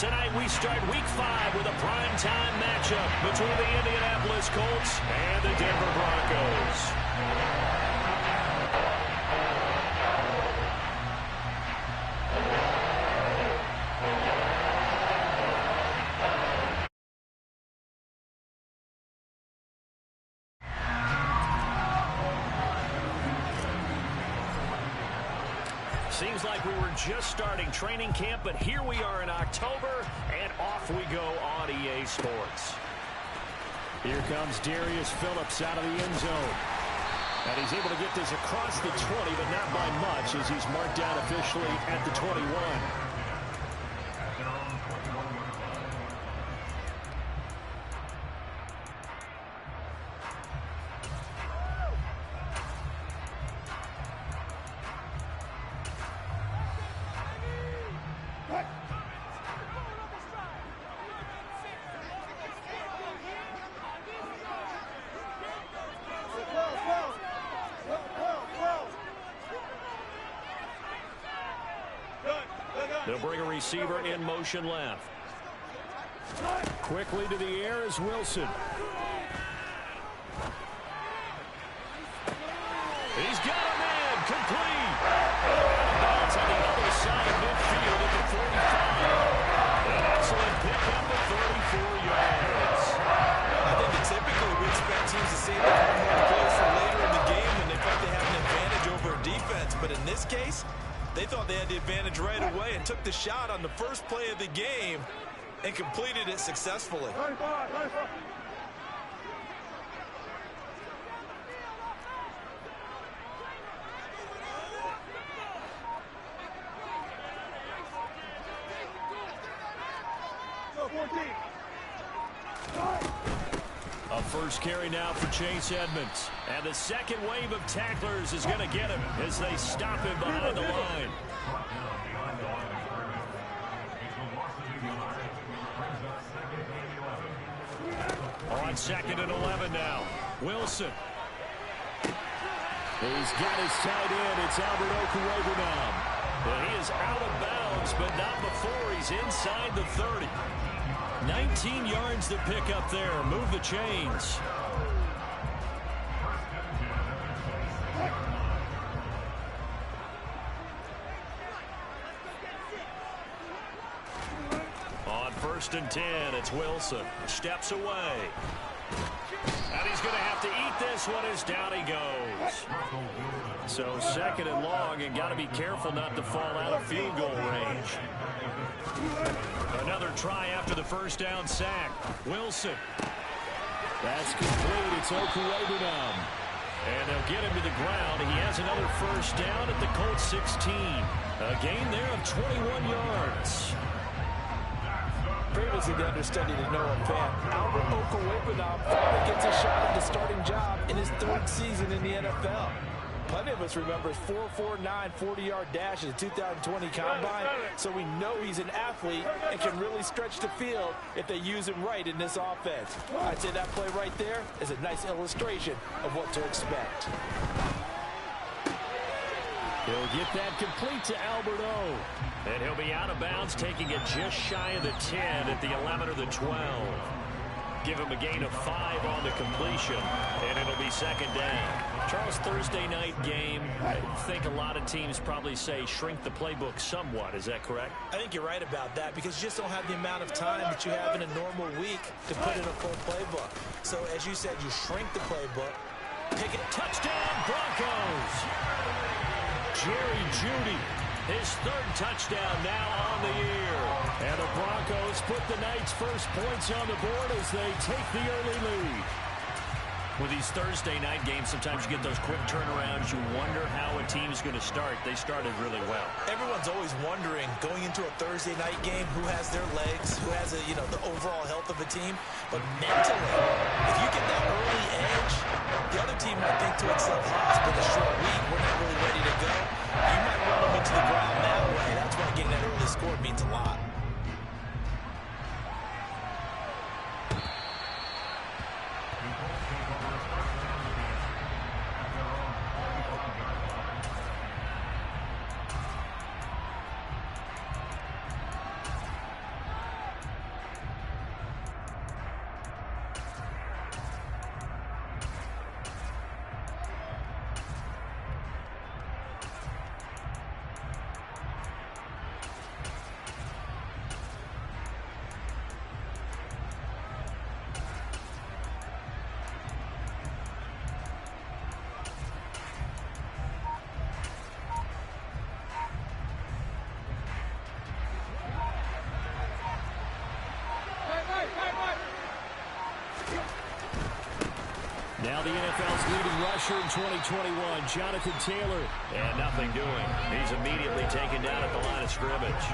Tonight we start Week 5 with a primetime matchup between the Indianapolis Colts and the Denver Broncos. Seems like we were just starting training camp, but here we are in October, and off we go on EA Sports. Here comes Darius Phillips out of the end zone. And he's able to get this across the 20, but not by much, as he's marked down officially at the 21. They'll bring a receiver in motion left. Quickly to the air is Wilson. He's got a man, complete. Bounce on the other side of midfield at the 45. An excellent pickup of 34 yards. I think that typically we expect teams to save the hard plays for later in the game when they felt they have an advantage over a defense. But in this case, they thought they had the advantage right away and took the shot on the first play of the game and completed it successfully. A first carry now for Chase Edmonds. And the second wave of tacklers is going to get him as they stop him behind the line. On 2nd and 11 now. Wilson. He's got his tight end. It's Albert Okwuegbunam now. And he is out of bounds, but not before he's inside the 30. 19 yards to pick up there. Move the chains. On 1st and 10, it's Wilson. Steps away. And he's going to have to eat this one as down he goes. So 2nd and long, and got to be careful not to fall out of field goal range. Another try after the first down sack. Wilson. That's complete. It's Okwuegbunam. And they'll get him to the ground. He has another first down at the Colts 16. A gain there of 21 yards. Previously the understudy to Noah Fant, Albert Okwuegbunam finally gets a shot at the starting job in his 3rd season in the NFL. Plenty of us remember his 4.49 40-yard dash at the 2020 Combine, so we know he's an athlete and can really stretch the field if they use him right in this offense. I'd say that play right there is a nice illustration of what to expect. He'll get that complete to Albert O. And he'll be out of bounds, taking it just shy of the 10 at the 11 or the 12. Give him a gain of 5 on the completion, and it'll be 2nd down. Charles, Thursday night game, I think a lot of teams probably say shrink the playbook somewhat. Is that correct? I think you're right about that because you just don't have the amount of time that you have in a normal week to put in a full playbook. So, as you said, you shrink the playbook. Pick it, touchdown, Broncos! Jerry Jeudy, his 3rd touchdown now on the year. And the Broncos put the night's first points on the board as they take the early lead. With these Thursday night games, sometimes you get those quick turnarounds. You wonder how a team's going to start. They started really well. Everyone's always wondering, going into a Thursday night game, who has their legs, who has the overall health of a team. But mentally, if you get that early edge, the other team might think to itself, it's been a short week, we're not really ready to go. You might run them into the ground that way. That's why getting that early score means a lot. Now the NFL's leading rusher in 2021, Jonathan Taylor. And nothing doing. He's immediately taken down at the line of scrimmage.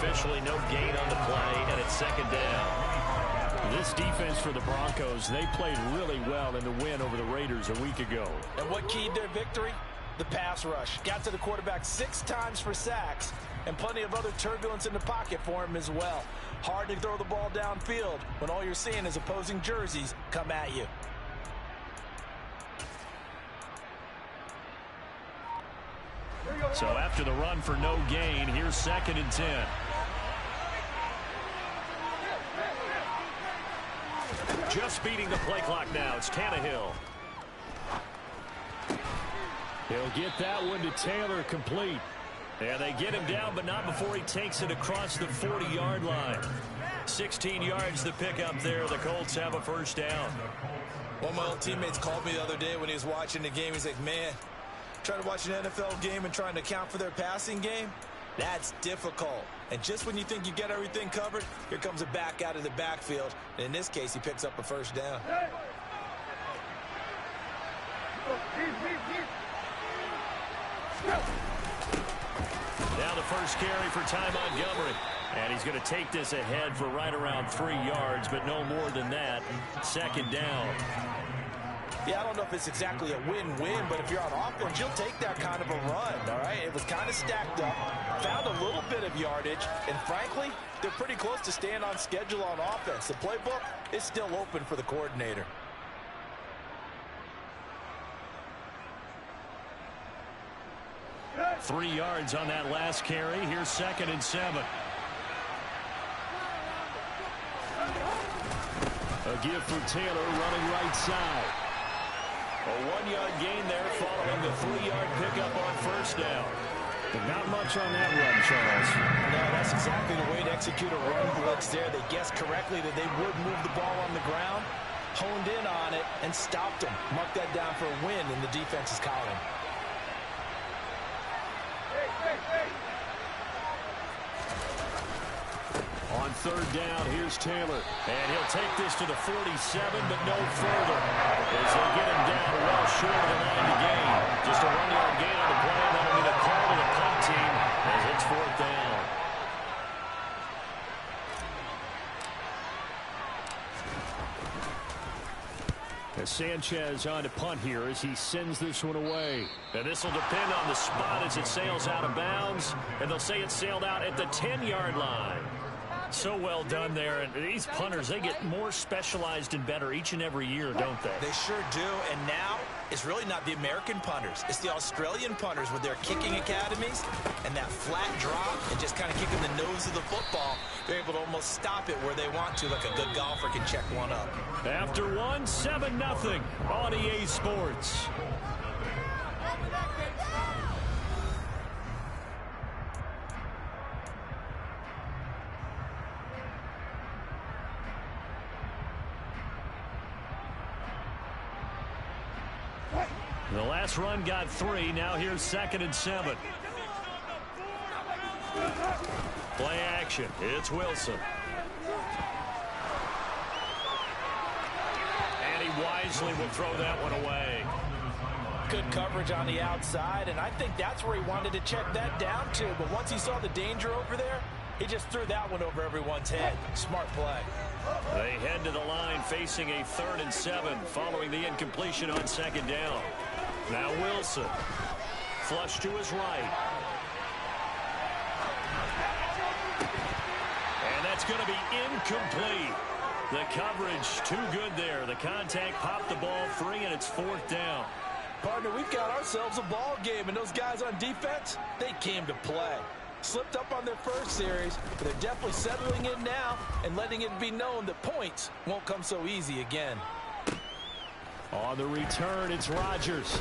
Officially no gain on the play, and it's second down. This defense for the Broncos, they played really well in the win over the Raiders a week ago. And what keyed their victory? The pass rush. Got to the quarterback 6 times for sacks, and plenty of other turbulence in the pocket for him as well. Hard to throw the ball downfield when all you're seeing is opposing jerseys come at you. So after the run for no gain, here's 2nd and 10. Just beating the play clock now. It's Tannehill. He'll get that one to Taylor, complete. And they get him down, but not before he takes it across the 40-yard line. 16 yards to pick up there. The Colts have a first down. One of my old teammates called me the other day when he was watching the game. He's like, man, trying to watch an NFL game and trying to account for their passing game, that's difficult. And just when you think you get everything covered, here comes a back out of the backfield. And in this case, he picks up a first down. Now the first carry for Ty Montgomery. And he's going to take this ahead for right around 3 yards, but no more than that. Second down. Yeah, I don't know if it's exactly a win-win, but if you're on offense, you'll take that kind of a run, all right? It was kind of stacked up, found a little bit of yardage, and frankly, they're pretty close to staying on schedule on offense. The playbook is still open for the coordinator. Three yards on that last carry. Here's 2nd and 7. A give for Taylor running right side. A 1-yard gain there following the 3-yard pickup on first down. But not much on that run, Charles. No, that's exactly the way to execute a run blitz there. They guessed correctly that they would move the ball on the ground, honed in on it, and stopped them. Mark that down for a win in the defense's column. On third down, here's Taylor. And he'll take this to the 47, but no further. As they get him down well short of the line to gain. Just a 1-yard gain on the play, and that'll be the call to the punt team as it's 4th down. As Sanchez on to punt here as he sends this one away. And this will depend on the spot as it sails out of bounds. And they'll say it sailed out at the 10-yard line. So well done there. And these punters, they get more specialized and better each and every year, don't they? They sure do. And now it's really not the American punters. It's the Australian punters with their kicking academies and that flat drop and just kind of kicking the nose of the football. They're able to almost stop it where they want to, like a good golfer can check one up. After one, 7-0 on EA Sports. The last run got 3. Now here's 2nd and 7. Play action. It's Wilson. And he wisely will throw that one away. Good coverage on the outside, and I think that's where he wanted to check that down to. But once he saw the danger over there, he just threw that one over everyone's head. Smart play. They head to the line facing a 3rd and 7 following the incompletion on 2nd down. Now Wilson. Flush to his right. And that's going to be incomplete. The coverage too good there. The contact popped the ball free, and it's 4th down. Partner, we've got ourselves a ball game, and those guys on defense, they came to play. Slipped up on their first series, but they're definitely settling in now and letting it be known that points won't come so easy again. On the return, it's Rodgers.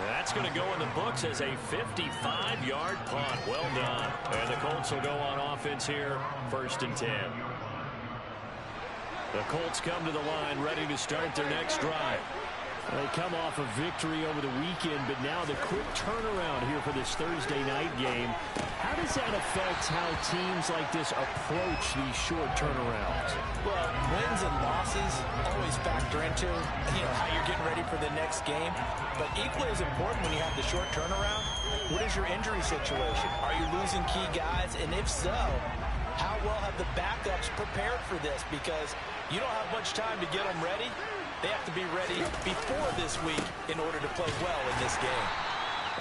That's going to go in the books as a 55-yard punt. Well done. And the Colts will go on offense here, 1st and 10. The Colts come to the line ready to start their next drive. They come off a victory over the weekend, but now the quick turnaround here for this Thursday night game. How does that affect how teams like this approach these short turnarounds? Well, wins and losses always factor into, how you're getting ready for the next game. But equally as important when you have the short turnaround, what is your injury situation? Are you losing key guys? And if so, how well have the backups prepared for this? Because you don't have much time to get them ready. They have to be ready before this week in order to play well in this game.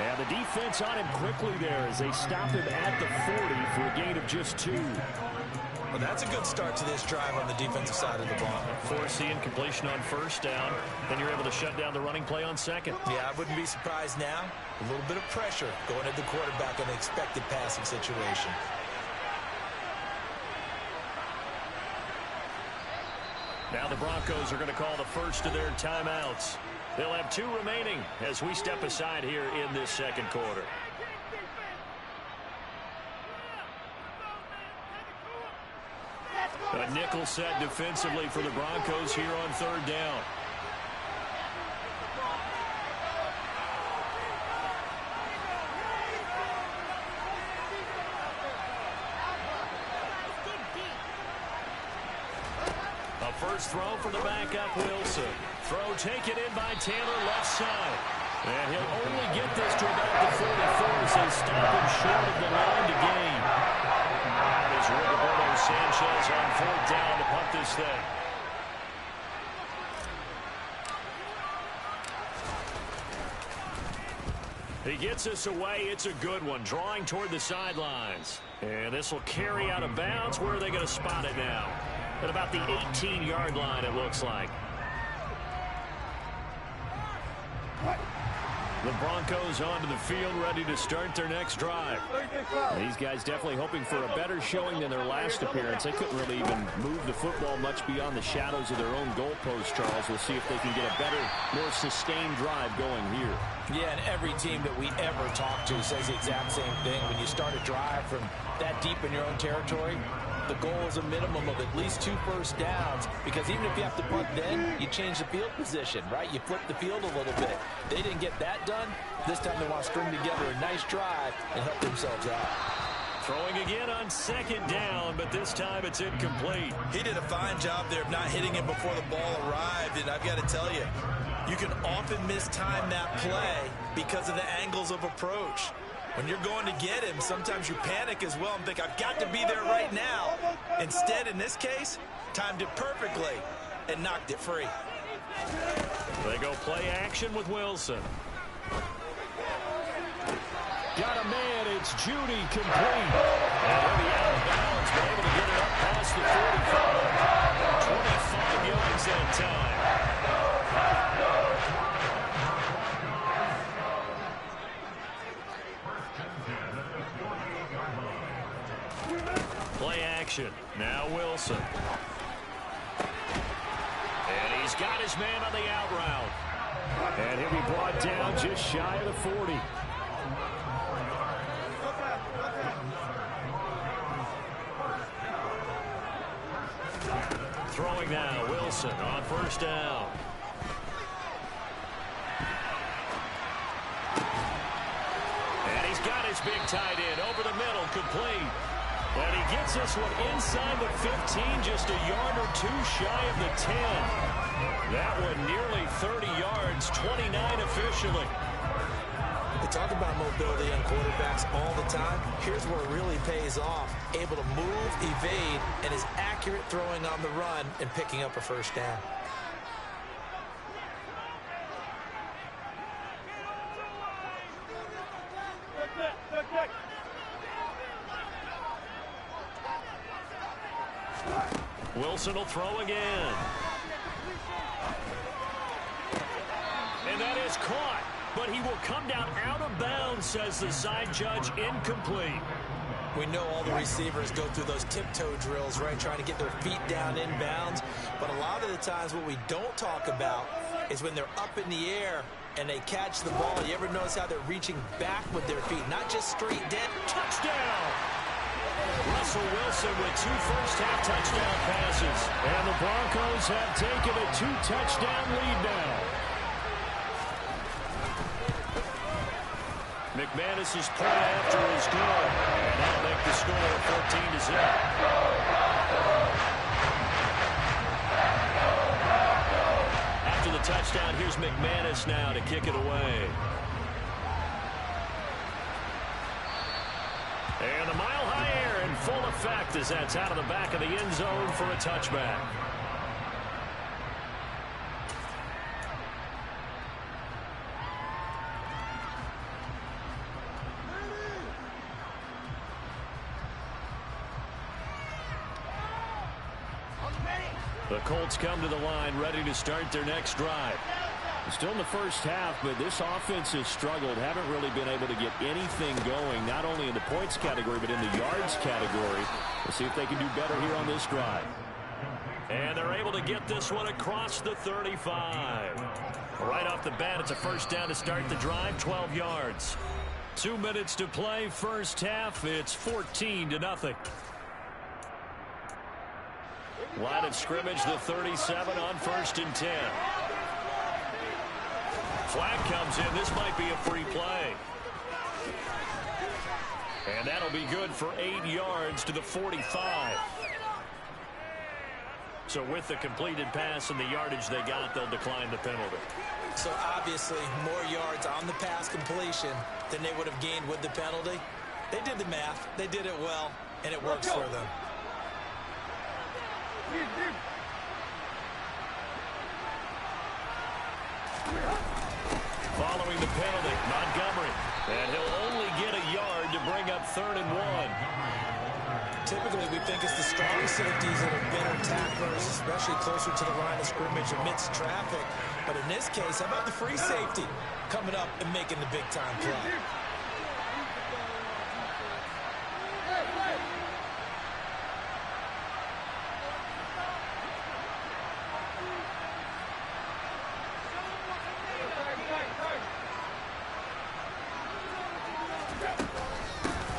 And the defense on him quickly there as they stop him at the 40 for a gain of just 2. Well, that's a good start to this drive on the defensive side of the ball. Force the incompletion on first down. Then you're able to shut down the running play on second. Yeah, I wouldn't be surprised now. A little bit of pressure going at the quarterback in an expected passing situation. Now the Broncos are going to call the first of their timeouts. They'll have 2 remaining as we step aside here in this second quarter. A nickel set defensively for the Broncos here on third down. First throw for the backup, Wilson. Throw taken in by Taylor left side. And he'll only get this to about the 44 as they stop him short of the line to gain. That is Roberto Sanchez on fourth down to punt this thing. He gets us away. It's a good one, drawing toward the sidelines. And this will carry out of bounds. Where are they going to spot it now? At about the 18-yard line, it looks like. The Broncos onto the field, ready to start their next drive. These guys definitely hoping for a better showing than their last appearance. They couldn't really even move the football much beyond the shadows of their own goalpost, Charles. We'll see if they can get a better, more sustained drive going here. Yeah, and every team that we ever talk to says the exact same thing. When you start a drive from that deep in your own territory, the goal is a minimum of at least 2 first downs, because even if you have to punt then, you change the field position, right? You flip the field a little bit. They didn't get that done. This time they want to string together a nice drive and help themselves out. Throwing again on second down, but this time it's incomplete. He did a fine job there of not hitting it before the ball arrived, and I've got to tell you, you can often mistime that play because of the angles of approach. When you're going to get him, sometimes you panic as well and think, I've got to be there right now. Instead, in this case, timed it perfectly and knocked it free. They go play action with Wilson. Got a man, it's Judy, complete. And he'll be out of bounds, but able to get it up past the 45. 25 yards that time. Play action. Now Wilson. And he's got his man on the out route. And he'll be brought down just shy of the 40. Throwing now, Wilson on first down. And he's got his big tight end over the middle, complete. And he gets this one inside the 15, just a yard or 2 shy of the 10. That one nearly 30 yards, 29 officially. We talk about mobility on quarterbacks all the time. Here's where it really pays off. Able to move, evade, and is accurate throwing on the run and picking up a first down. Wilson will throw again. And that is caught. But he will come down out of bounds, says the side judge, incomplete. We know all the receivers go through those tiptoe drills, right, trying to get their feet down inbounds. But a lot of the times what we don't talk about is when they're up in the air and they catch the ball. You ever notice how they're reaching back with their feet, not just straight dead? Touchdown! Russell Wilson with 2 first-half touchdown passes. And the Broncos have taken a 2-touchdown lead now. McManus's point after is good. And that'll make the score 14-0. After the touchdown, here's McManus now to kick it away. And the mile-high air in full effect as that's out of the back of the end zone for a touchback. The Colts come to the line, ready to start their next drive. Still in the first half, but this offense has struggled. Haven't really been able to get anything going, not only in the points category, but in the yards category. We'll see if they can do better here on this drive. And they're able to get this one across the 35. Right off the bat, it's a first down to start the drive, 12 yards. 2 minutes to play, first half. It's 14-0. Line of scrimmage, the 37 on 1st and 10. Flag comes in. This might be a free play. And that'll be good for 8 yards to the 45. So with the completed pass and the yardage they got, they'll decline the penalty. So obviously more yards on the pass completion than they would have gained with the penalty. They did the math. They did it well, and it works for them. Following the penalty, Montgomery. And he'll only get a yard to bring up 3rd and 1. Typically, we think it's the strong safeties that are better tacklers, especially closer to the line of scrimmage amidst traffic. But in this case, how about the free safety coming up and making the big-time play?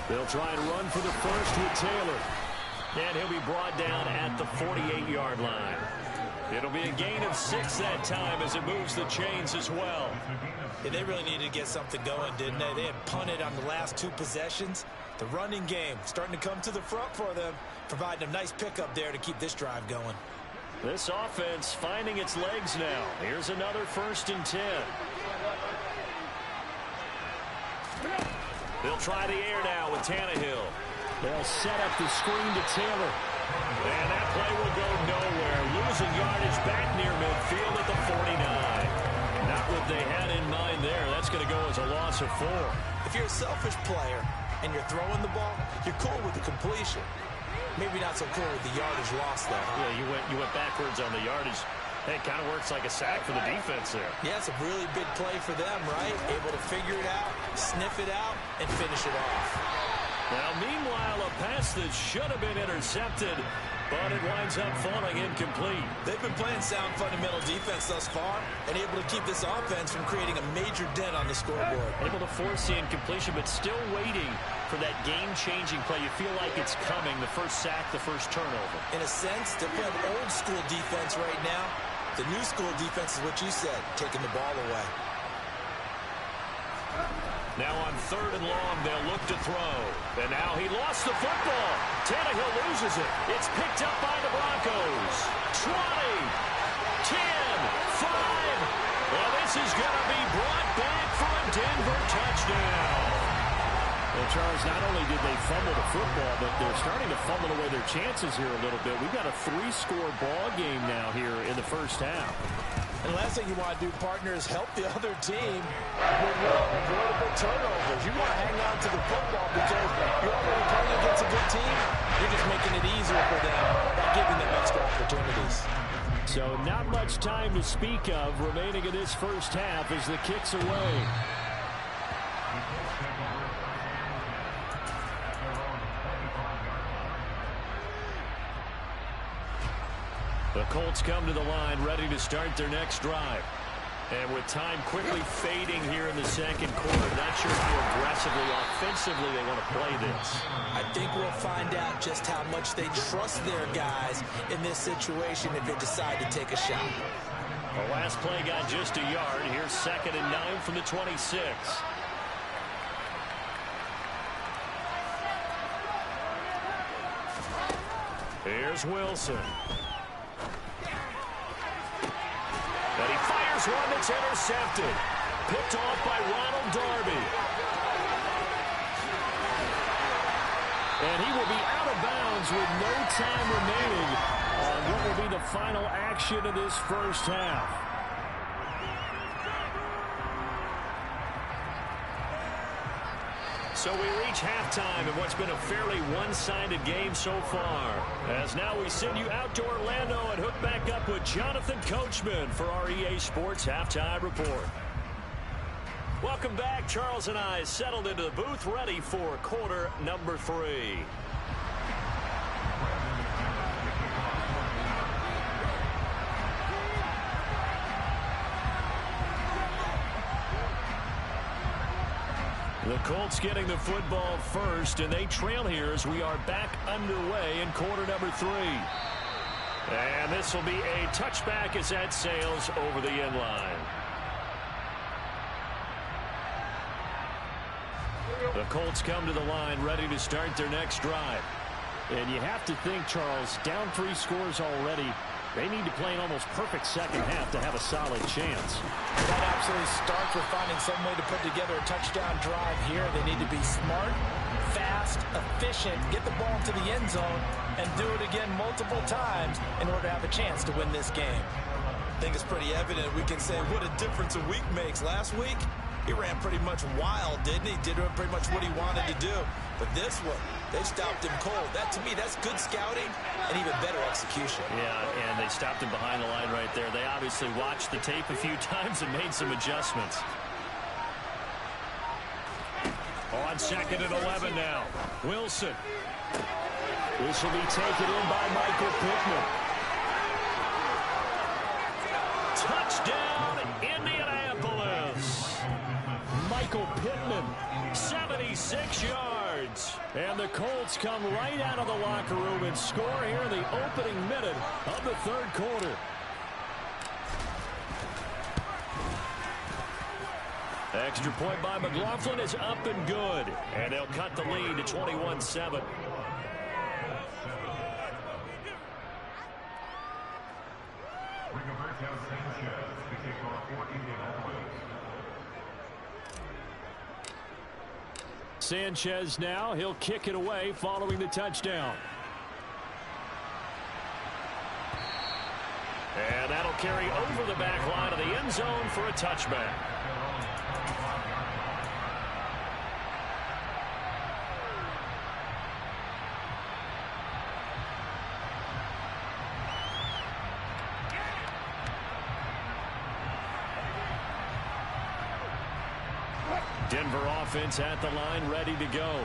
They'll try and run for the first with Taylor. And he'll be brought down at the 48-yard line. It'll be a gain of 6 that time as it moves the chains as well. Yeah, they really needed to get something going, didn't they? They had punted on the last 2 possessions. The running game starting to come to the front for them, providing a nice pickup there to keep this drive going. This offense finding its legs now. Here's another 1st and 10. They'll try the air now with Tannehill. They'll set up the screen to Taylor. And that play will go nowhere. Losing yardage back near midfield at the 49. Not what they had in mind there. That's going to go as a loss of 4. If you're a selfish player and you're throwing the ball, you're cool with the completion. Maybe not so cool with the yardage loss, though. Yeah, you went backwards on the yardage. Hey, it kind of works like a sack for the defense there. Yeah, it's a really big play for them, right? Able to figure it out, sniff it out, and finish it off. Now, meanwhile, a pass that should have been intercepted, but it winds up falling incomplete. They've been playing sound fundamental defense thus far and able to keep this offense from creating a major dent on the scoreboard. Able to force the incompletion, but still waiting for that game-changing play. You feel like it's coming, the first sack, the first turnover. In a sense, they're playing old-school defense right now. The new school defense is what you said, taking the ball away. Now on 3rd and long, they'll look to throw. And now he lost the football. Tannehill loses it. It's picked up by the Broncos. 20, 10, 5. Well, this is going to be brought back for a Denver touchdown. Well, Charles, not only did they fumble the football, but they're starting to fumble away their chances here a little bit. We've got a 3-score ball game now here in the first half. And the last thing you want to do, partner, is help the other team with avoidable turnovers. You want to hang on to the football because you're already playing against a good team. You're just making it easier for them by giving them extra opportunities. So not much time to speak of remaining in this first half as the kick's away. The Colts come to the line ready to start their next drive. And with time quickly fading here in the second quarter, not sure how aggressively, offensively they want to play this. I think we'll find out just how much they trust their guys in this situation if they decide to take a shot. The last play got just a yard. Here's 2nd and 9 from the 26. Here's Wilson. And he fires one that's intercepted. Picked off by Ronald Darby. And he will be out of bounds with no time remaining on what will be the final action of this first half. So we reach halftime in what's been a fairly one-sided game so far. As now we send you out to Orlando and hook back up with Jonathan Coachman for our EA Sports Halftime Report. Welcome back. Charles and I settled into the booth ready for quarter number 3. The Colts getting the football first, and they trail here as we are back underway in quarter number 3. And this will be a touchback as that sails over the end line. The Colts come to the line ready to start their next drive. And you have to think, Charles, down 3 scores already. They need to play an almost perfect second half to have a solid chance. That absolutely starts with finding some way to put together a touchdown drive here. They need to be smart, fast, efficient, get the ball into the end zone, and do it again multiple times in order to have a chance to win this game. I think it's pretty evident. We can say what a difference a week makes. Last week, he ran pretty much wild, didn't he? Did pretty much what he wanted to do. But this one, they stopped him cold. That, to me, that's good scouting and even better execution. Yeah, and they stopped him behind the line right there. They obviously watched the tape a few times and made some adjustments. On 2nd and 11 now. Wilson. This will be taken in by Michael Pittman. Touchdown, Indianapolis. Michael Pittman, 76 yards. And the Colts come right out of the locker room and score here in the opening minute of the 3rd quarter. Extra point by McLaughlin is up and good. And they'll cut the lead to 21-7. Sanchez now, he'll kick it away following the touchdown. And that'll carry over the back line of the end zone for a touchback. Denver offense at the line, ready to go.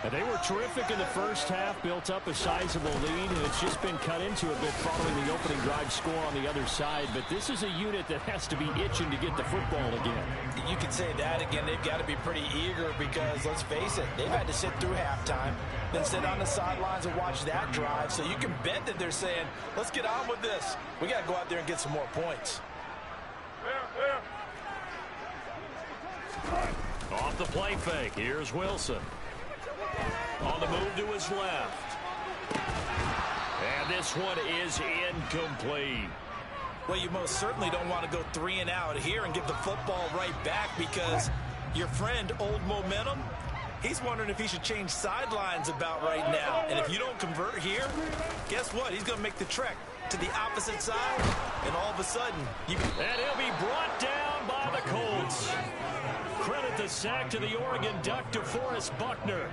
And they were terrific in the first half, built up a sizable lead, and it's just been cut into a bit following the opening drive score on the other side. But this is a unit that has to be itching to get the football again. You can say that again. They've got to be pretty eager because, let's face it, they've had to sit through halftime, then sit on the sidelines and watch that drive. So you can bet that they're saying, let's get on with this. We got to go out there and get some more points. Off the play fake, here's Wilson. On the move to his left. And this one is incomplete. Well, you most certainly don't want to go 3 and out here and get the football right back because your friend, Old Momentum, he's wondering if he should change sidelines about right now. And if you don't convert here, guess what? He's going to make the trek to the opposite side, and all of a sudden, And he'll be brought down by the Colts. Credit the sack to the Oregon Duck, DeForest Buckner.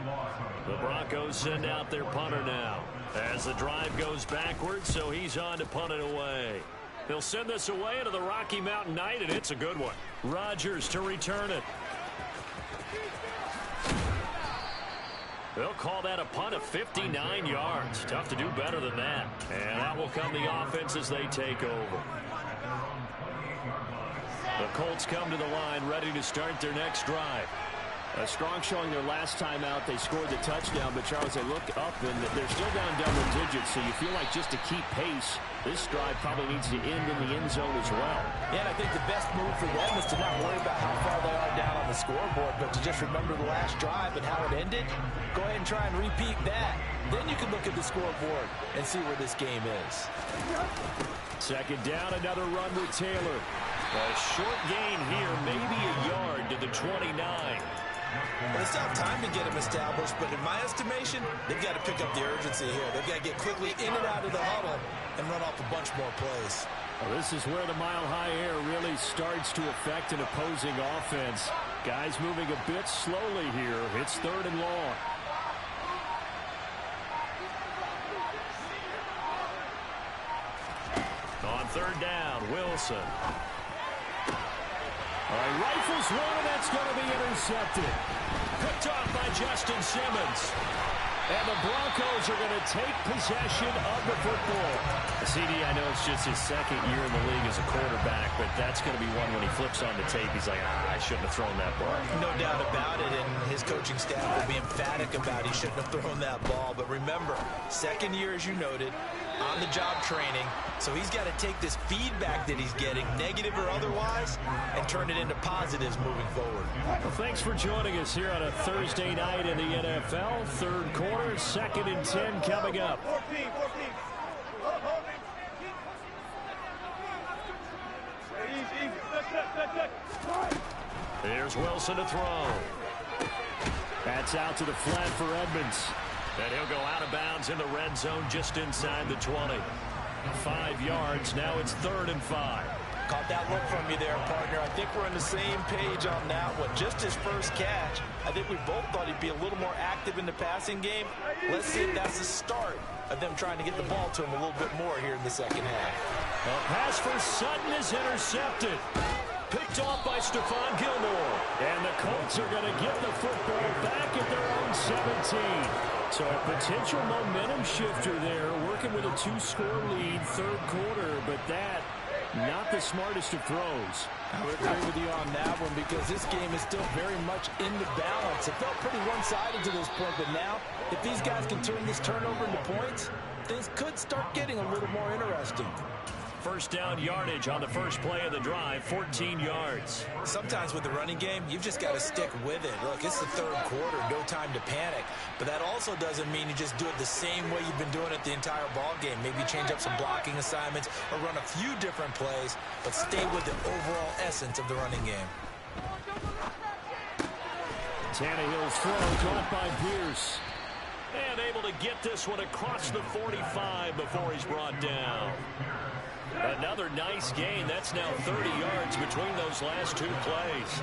The Broncos send out their punter now as the drive goes backwards, so he's on to punt it away. They'll send this away into the Rocky Mountain Night, and it's a good one. Rodgers to return it. They'll call that a punt of 59 yards. Tough to do better than that. And that will come the offense as they take over. The Colts come to the line ready to start their next drive. A strong showing their last time out. They scored the touchdown, but Charles, they look up and they're still down double digits, so you feel like just to keep pace, this drive probably needs to end in the end zone as well. Yeah, and I think the best move for them is to not worry about how far they are down on the scoreboard, but to just remember the last drive and how it ended. Go ahead and try and repeat that. Then you can look at the scoreboard and see where this game is. Second down, another run with Taylor. A short gain here, maybe a yard to the 29. Well, they still have time to get him established, but in my estimation, they've got to pick up the urgency here. They've got to get quickly in and out of the huddle and run off a bunch more plays. Well, this is where the mile-high air really starts to affect an opposing offense. Guys moving a bit slowly here. It's 3rd and long. On 3rd down, Wilson. All right, rifles one, and that's going to be intercepted. Picked off by Justin Simmons. And the Broncos are going to take possession of the football. CD, I know it's just his 2nd year in the league as a quarterback, but that's going to be one when he flips on the tape. He's like, I shouldn't have thrown that ball. No doubt about it, and his coaching staff will be emphatic about he shouldn't have thrown that ball. But remember, 2nd year, as you noted, on-the-job training. So he's got to take this feedback that he's getting, negative or otherwise, and turn it into positives moving forward. Well, thanks for joining us here on a Thursday night in the NFL. 3rd quarter, 2nd and 10 coming up. Here's Wilson to throw. That's out to the flat for Edmonds. And he'll go out of bounds in the red zone just inside the 20. 5 yards. Now it's 3rd and 5. Caught that look from you there, partner. I think we're on the same page on that one. Just his first catch. I think we both thought he'd be a little more active in the passing game. Let's see if that's the start of them trying to get the ball to him a little bit more here in the 2nd half. A pass for Sutton is intercepted. Picked off by Stephon Gilmore. And the Colts are going to get the football back at their own 17. So a potential momentum shifter there, working with a 2-score lead, 3rd quarter, but that, not the smartest of throws. I would agree with you on that one because this game is still very much in the balance. It felt pretty one-sided to this point, but now, if these guys can turn this turnover into points, things could start getting a little more interesting. 1st down yardage on the first play of the drive, 14 yards. Sometimes with the running game, you've just got to stick with it. Look, it's the 3rd quarter, no time to panic. But that also doesn't mean you just do it the same way you've been doing it the entire ball game. Maybe change up some blocking assignments or run a few different plays, but stay with the overall essence of the running game. Tannehill's throw caught by Pierce. And able to get this one across the 45 before he's brought down. Another nice gain. That's now 30 yards between those last 2 plays.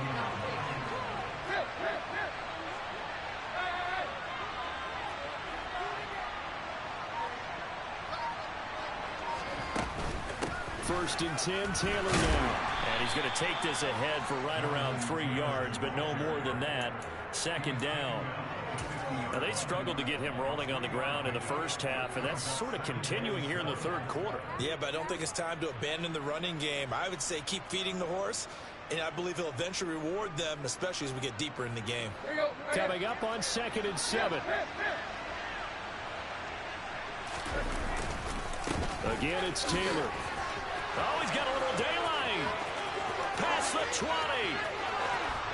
First and 10, Taylor now. And he's going to take this ahead for right around 3 yards, but no more than that. 2nd down. Now, they struggled to get him rolling on the ground in the first half, and that's sort of continuing here in the 3rd quarter. Yeah, but I don't think it's time to abandon the running game. I would say keep feeding the horse, and I believe he'll eventually reward them, especially as we get deeper in the game. Coming up on 2nd and 7. Again, it's Taylor. Oh, he's got a little daylight. Past the 20.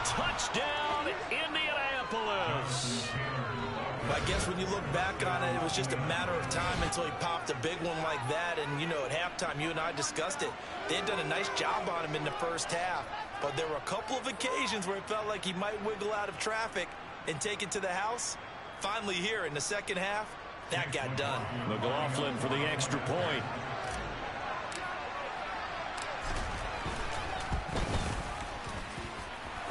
Touchdown, Indianapolis. I guess when you look back on it, it was just a matter of time until he popped a big one like that. And, you know, at halftime, you and I discussed it. They had done a nice job on him in the first half. But there were a couple of occasions where it felt like he might wiggle out of traffic and take it to the house. Finally here in the 2nd half, that got done. McLaughlin for the extra point.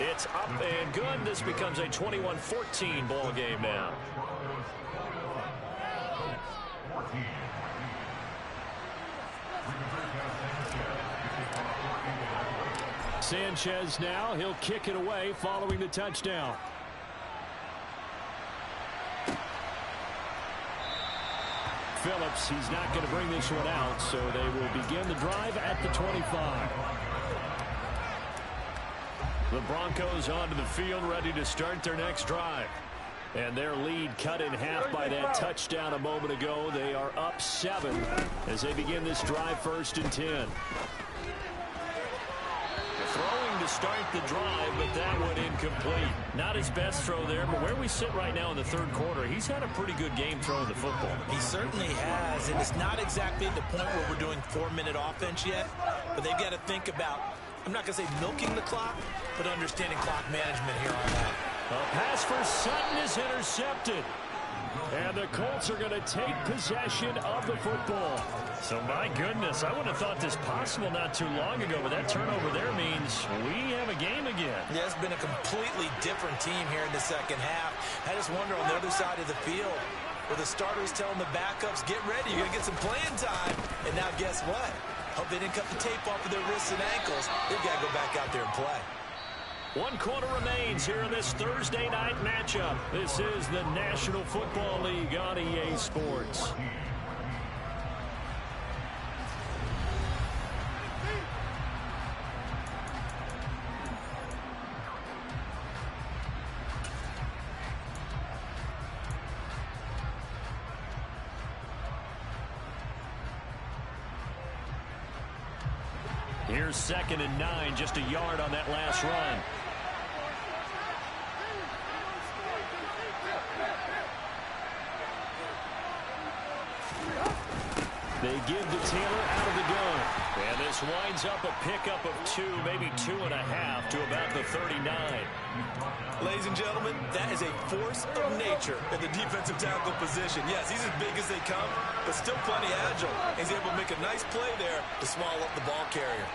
It's up and good. This becomes a 21-14 ball game now. Sanchez now. He'll kick it away following the touchdown. Phillips, he's not going to bring this one out, so they will begin the drive at the 25. The Broncos onto the field, ready to start their next drive. And their lead cut in half by that touchdown a moment ago. They are up 7 as they begin this drive, 1st and 10. Throwing to start the drive, but that one incomplete. Not his best throw there, but where we sit right now in the 3rd quarter, he's had a pretty good game throwing the football. He certainly has, and it's not exactly at the point where we're doing 4-minute offense yet, but they've got to think about, I'm not going to say milking the clock, but understanding clock management here on out. A pass for Sutton is intercepted. And the Colts are going to take possession of the football. So, my goodness, I wouldn't have thought this possible not too long ago, but that turnover there means we have a game again. Yeah, it's been a completely different team here in the 2nd half. I just wonder on the other side of the field, where the starters telling the backups, get ready, you're going to get some playing time. And now guess what? Hope they didn't cut the tape off of their wrists and ankles. They've got to go back out there and play. 1 quarter remains here in this Thursday night matchup. This is the National Football League on EA Sports. Here's 2nd and 9, just a yard on that last run. They give to Taylor out of the gun. And this winds up a pickup of 2, maybe 2.5 to about the 39. Ladies and gentlemen, that is a force of nature in the defensive tackle position. Yes, he's as big as they come, but still plenty agile. He's able to make a nice play there to swallow up the ball carrier.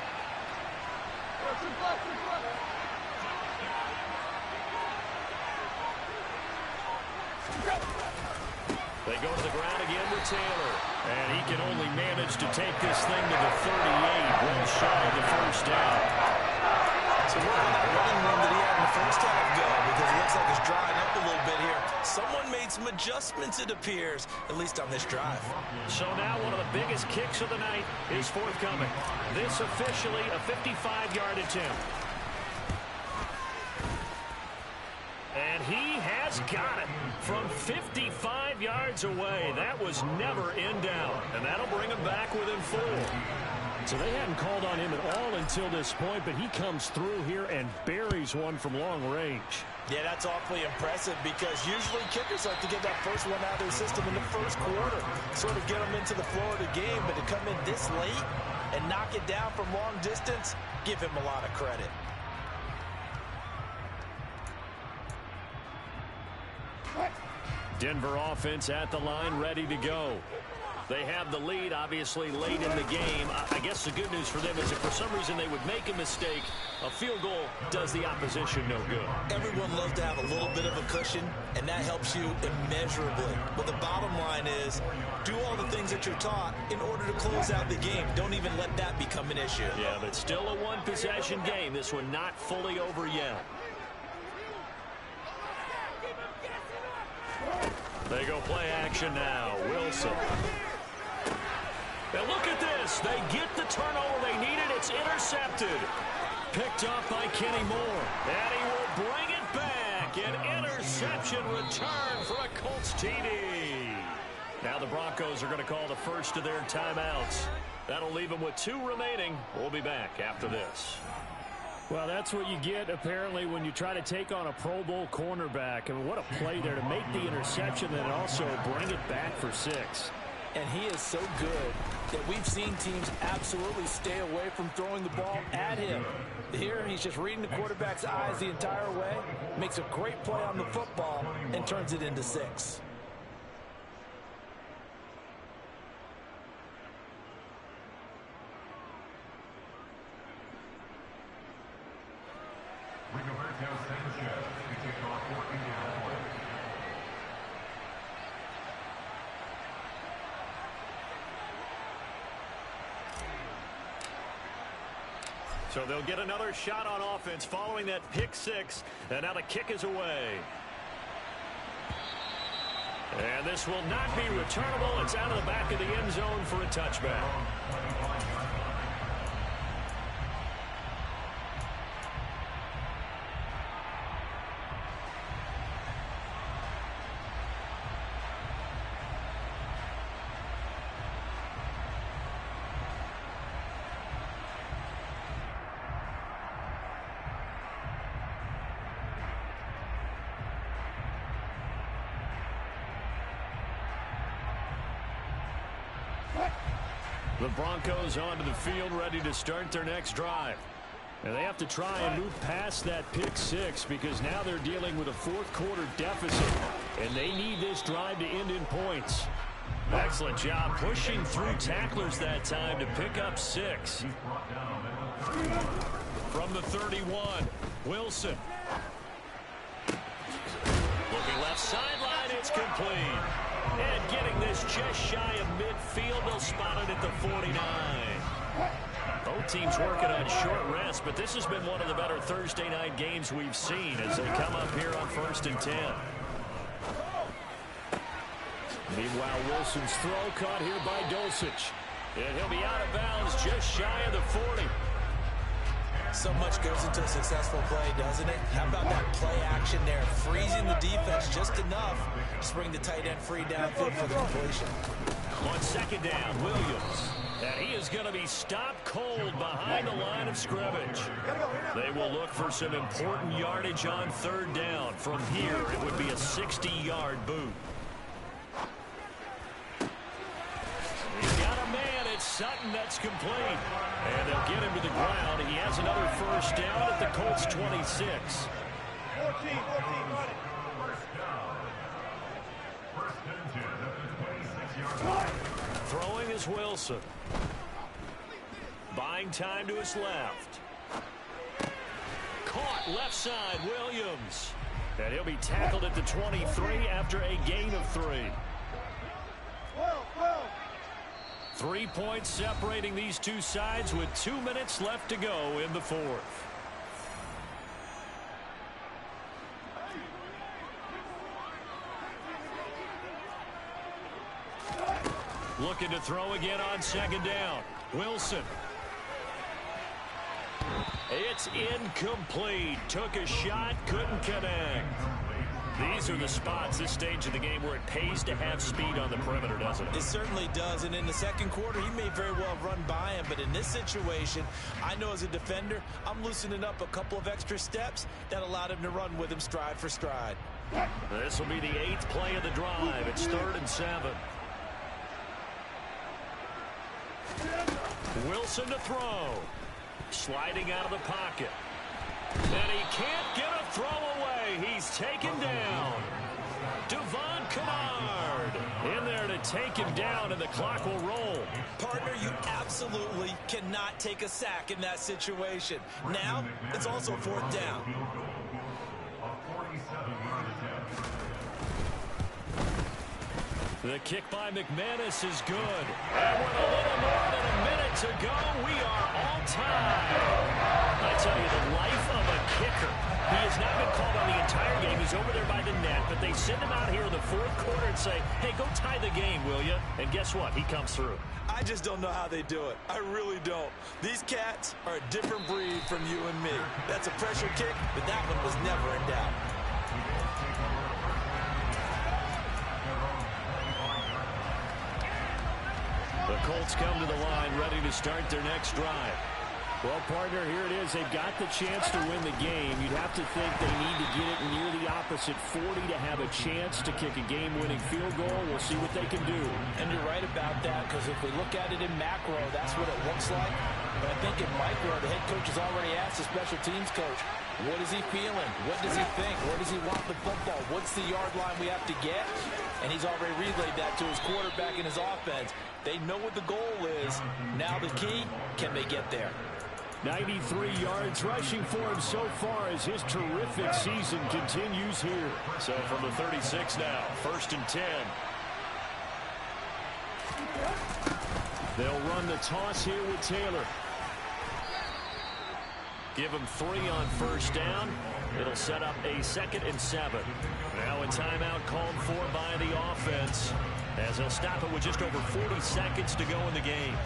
They go to the ground again with Taylor. And he can only manage to take this thing to the 38, well shy of the 1st down. So where did that running room that he had in the 1st half go? Because it looks like it's drying up a little bit here. Someone made some adjustments, it appears, at least on this drive. So now one of the biggest kicks of the night is forthcoming. This officially a 55-yard attempt. And he has got it from 55 yards away. That was never in doubt. And that'll bring him back within 4. So they hadn't called on him at all until this point, but he comes through here and buries one from long range. Yeah, that's awfully impressive because usually kickers like to get that first one out of their system in the 1st quarter, sort of get them into the flow of the game, but to come in this late and knock it down from long distance, give him a lot of credit. Denver offense at the line, ready to go. They have the lead, obviously, late in the game. I guess the good news for them is if for some reason they would make a mistake, a field goal does the opposition no good. Everyone loves to have a little bit of a cushion, and that helps you immeasurably. But the bottom line is, do all the things that you're taught in order to close out the game. Don't even let that become an issue. Yeah, but still a one-possession game. This one not fully over yet. They go play action now. Wilson. And look at this. They get the turnover they needed. It's intercepted. Picked up by Kenny Moore. And he will bring it back. An interception return for a Colts TD. Now the Broncos are going to call the first of their timeouts. That'll leave them with 2 remaining. We'll be back after this. Well, that's what you get, apparently, when you try to take on a Pro Bowl cornerback. I mean, what a play there to make the interception and also bring it back for 6. And he is so good that we've seen teams absolutely stay away from throwing the ball at him. Here, he's just reading the quarterback's eyes the entire way, makes a great play on the football, and turns it into 6. So they'll get another shot on offense following that pick 6. And now the kick is away. And this will not be returnable. It's out of the back of the end zone for a touchback. The Broncos onto the field, ready to start their next drive. And they have to try and move past that pick six because now they're dealing with a fourth-quarter deficit, and they need this drive to end in points. Excellent job pushing through tacklers that time to pick up 6. From the 31, Wilson. Looking left sideline, it's complete. And getting this just shy of midfield, they'll spot it at the 49. Both teams working on short rest, but this has been one of the better Thursday night games we've seen as they come up here on 1st and 10. Meanwhile, Wilson's throw caught here by Dulcich. And he'll be out of bounds just shy of the 40. So much goes into a successful play, doesn't it? How about that play action there? Freezing the defense just enough to bring the tight end free downfield for the completion. On 2nd down, Williams. And he is going to be stopped cold behind the line of scrimmage. They will look for some important yardage on 3rd down. From here, it would be a 60-yard boot. He's got a man. It's Sutton that's complete. And they'll get him to the ground. He has another 1st down at the Colts 26. 14. Throwing is Wilson. Buying time to his left. Caught left side, Williams. And he'll be tackled at the 23 after a gain of 3. 3 points separating these two sides with 2 minutes left to go in the 4th. Looking to throw again on 2nd down. Wilson. It's incomplete. Took a shot, couldn't connect. These are the spots, this stage of the game, where it pays to have speed on the perimeter, doesn't it? It certainly does, and in the 2nd quarter, he may very well run by him, but in this situation, I know as a defender, I'm loosening up a couple of extra steps that allowed him to run with him stride for stride. This will be the 8th play of the drive. It's 3rd and 7. Wilson to throw. Sliding out of the pocket. And he can't get a throw away. He's taken down. Devon Kennard in there to take him down, and the clock will roll. Partner, you absolutely cannot take a sack in that situation. Now, it's also 4th down. The kick by McManus is good. And with a little more than a minute to go, we are all tied. I tell you, the life of a kicker. He has not been called on the entire game. He's over there by the net, but they send him out here in the 4th quarter and say, hey, go tie the game, will you? And guess what? He comes through. I just don't know how they do it. I really don't. These cats are a different breed from you and me. That's a pressure kick, but that one was never in doubt. The Colts come to the line, ready to start their next drive. Well, partner, here it is. They've got the chance to win the game. You'd have to think they need to get it near the opposite 40 to have a chance to kick a game-winning field goal. We'll see what they can do. And you're right about that, because if we look at it in macro, that's what it looks like. But I think in micro, the head coach has already asked the special teams coach, what is he feeling? What does he think? Where does he want the football? What's the yard line we have to get? And he's already relayed that to his quarterback and his offense. They know what the goal is. Now the key, can they get there? 93 yards rushing for him so far as his terrific season continues here. So from the 36 now, 1st and 10. They'll run the toss here with Taylor. Give him 3 on 1st down. It'll set up a 2nd and 7. Now a timeout called for by the offense, as they'll stop it with just over 40 seconds to go in the game.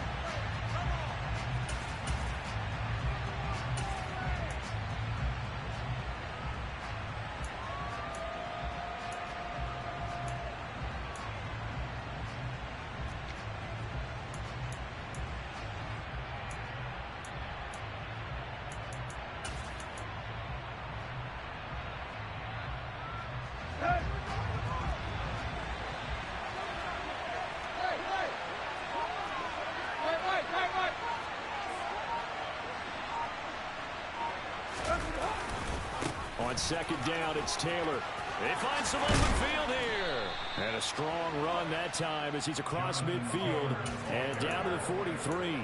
On second down, it's Taylor. They find some open field here. And a strong run that time as he's across midfield and down to the 43.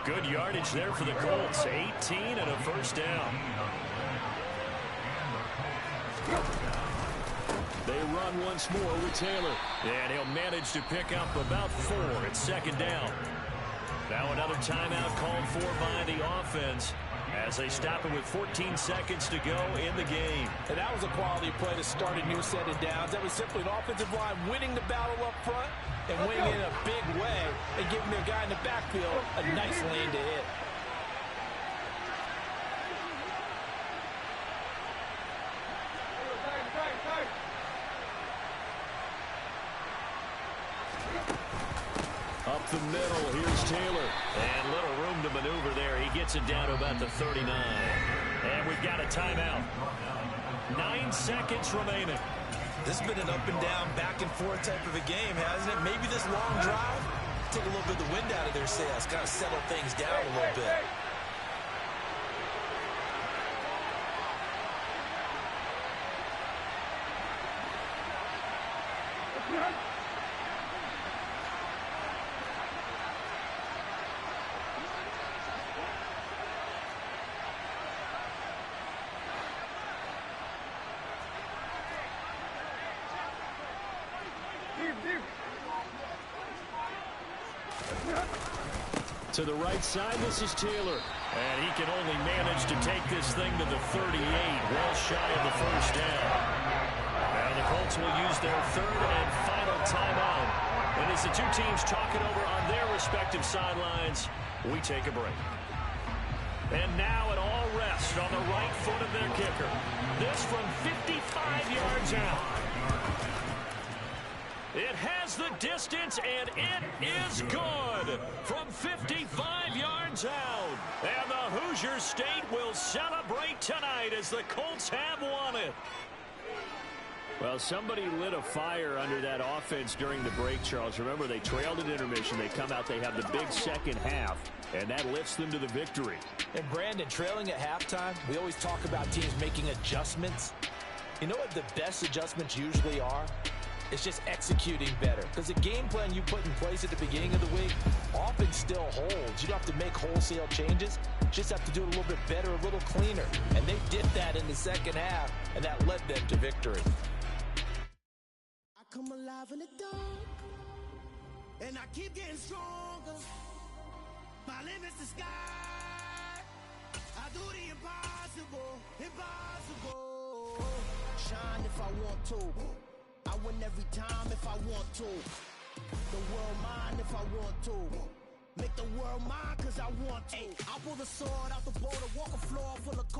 Good yardage there for the Colts. 18 and a first down. They run once more with Taylor. And he'll manage to pick up about 4 at second down. Now another timeout called for by the offense as they stop it with 14 seconds to go in the game. And that was a quality play to start a new set of downs. That was simply an offensive line winning the battle up front and winning in a big way and giving their guy in the backfield a nice lane to hit. Up the middle, here's Taylor. And little room to maneuver there. He gets it down to about the 39. And we've got a timeout. 9 seconds remaining. This has been an up and down, back and forth type of a game, hasn't it? Maybe this long drive, take a little bit of the wind out of their sails, kind of settle things down a little bit. To the right side, this is Taylor. And he can only manage to take this thing to the 38, well shy of the first down. Now the Colts will use their third and final timeout. And as the two teams talk it over on their respective sidelines, we take a break. And now it all rests on the right foot of their kicker. This from 55 yards out. It has the distance, and it is good from 55 yards out. And the Hoosier State will celebrate tonight as the Colts have won it. Well, somebody lit a fire under that offense during the break, Charles. Remember, they trailed at intermission. They come out, they have the big second half, and that lifts them to the victory. And Brandon, trailing at halftime, we always talk about teams making adjustments. You know what the best adjustments usually are? It's just executing better. Because the game plan you put in place at the beginning of the week often still holds. You don't have to make wholesale changes. You just have to do it a little bit better, a little cleaner. And they did that in the second half, and that led them to victory. I come alive in the dark, and I keep getting stronger. My limit's the sky. I do the impossible, impossible. Shine if I want to. I win every time if I want to. The world mine if I want to. Make the world mine cause I want to. I pull the sword out the border, walk a floor full of cold.